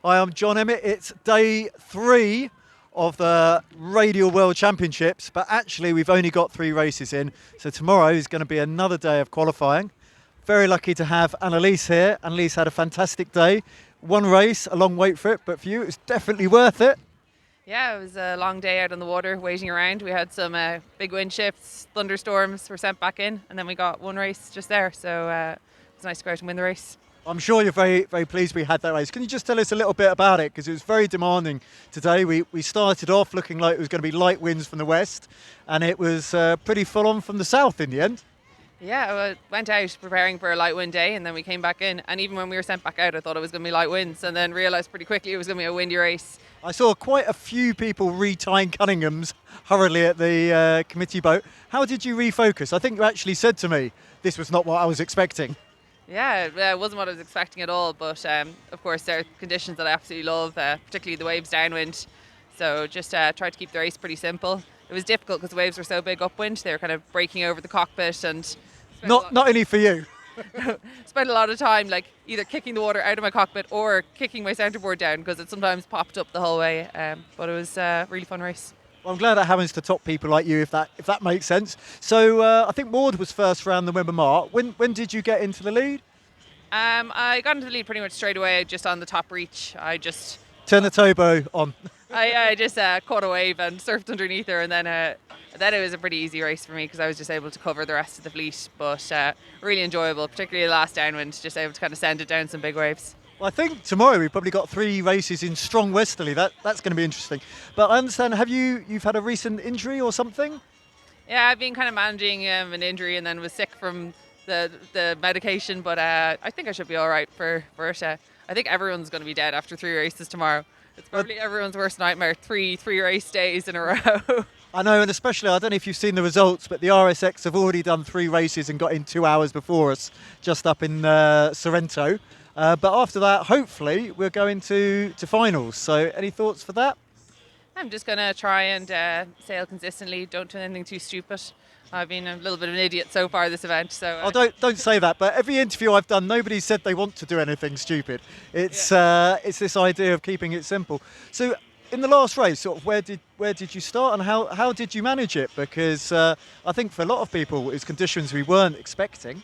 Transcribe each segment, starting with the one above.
Hi, I'm John Emmett. It's day 3 of the Radial World Championships, but actually we've only got 3 races in. So tomorrow is going to be another day of qualifying. Very lucky to have Annalise here. Annalise had a fantastic day. One race, a long wait for it, but for you it was definitely worth it. Yeah, it was a long day out on the water waiting around. We had some big wind shifts, thunderstorms were sent back in, and then we got one race just there. So it was nice to go out and win the race. I'm sure you're very, very pleased we had that race. Can you just tell us a little bit about it? Because it was very demanding today. We started off looking like it was going to be light winds from the west, and it was pretty full on from the south in the end. Yeah, I went out preparing for a light wind day, and then we came back in. And even when we were sent back out, I thought it was going to be light winds, and then realised pretty quickly it was going to be a windy race. I saw quite a few people retying Cunningham's hurriedly at the committee boat. How did you refocus? I think you actually said to me, this was not what I was expecting. Yeah, it wasn't what I was expecting at all, but of course there are conditions that I absolutely love, particularly the waves downwind. So just tried to keep the race pretty simple. It was difficult because the waves were so big upwind, they were kind of breaking over the cockpit and... Not only for you. Spent a lot of time like either kicking the water out of my cockpit or kicking my centreboard down because it sometimes popped up the whole way, but it was a really fun race. Well, I'm glad that happens to top people like you, if that makes sense. So I think Maud was first round the Wimmer Mark. When did you get into the lead? I got into the lead pretty much straight away, just on the top reach. I just turn the towbow on. I just caught a wave and surfed underneath her, and then it was a pretty easy race for me because I was just able to cover the rest of the fleet. But really enjoyable, particularly the last downwind, just able to kind of send it down some big waves. Well, I think tomorrow we've probably got 3 races in strong westerly. That's going to be interesting. But I understand, you've had a recent injury or something? Yeah, I've been kind of managing an injury and then was sick from the medication, but I think I should be all right for it. I think everyone's going to be dead after 3 races tomorrow. It's probably everyone's worst nightmare, three race days in a row. I know, and especially, I don't know if you've seen the results, but the RSX have already done 3 races and got in 2 hours before us, just up in Sorrento. But after that, hopefully, we're going to finals. So any thoughts for that? I'm just going to try and sail consistently, don't do anything too stupid. I've been a little bit of an idiot so far this event. So don't say that. But every interview I've done, nobody said they want to do anything stupid. It's this idea of keeping it simple. So in the last race, sort of where did you start and how did you manage it? Because I think for a lot of people, it's conditions we weren't expecting.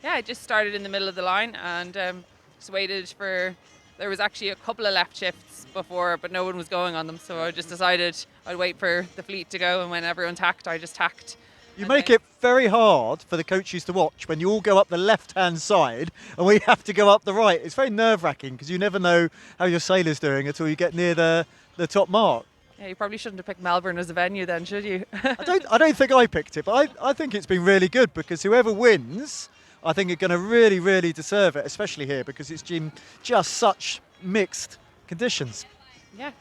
Yeah, I just started in the middle of the line and just waited for. There was actually a couple of left shifts before, but no one was going on them. So I just decided I'd wait for the fleet to go, and when everyone tacked, I just tacked. You make it very hard for the coaches to watch when you all go up the left-hand side and we have to go up the right. It's very nerve-wracking because you never know how your sailor's doing until you get near the top mark. Yeah, you probably shouldn't have picked Melbourne as a venue then, should you? I don't think I picked it, but I think it's been really good because whoever wins, I think are going to really, really deserve it, especially here because it's been just such mixed conditions. Yeah,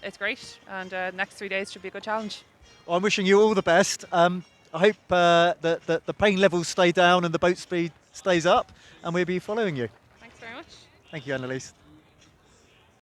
it's great, and next 3 days should be a good challenge. Well, I'm wishing you all the best. I hope that the pain levels stay down and the boat speed stays up, and we'll be following you. Thanks very much. Thank you, Annalise.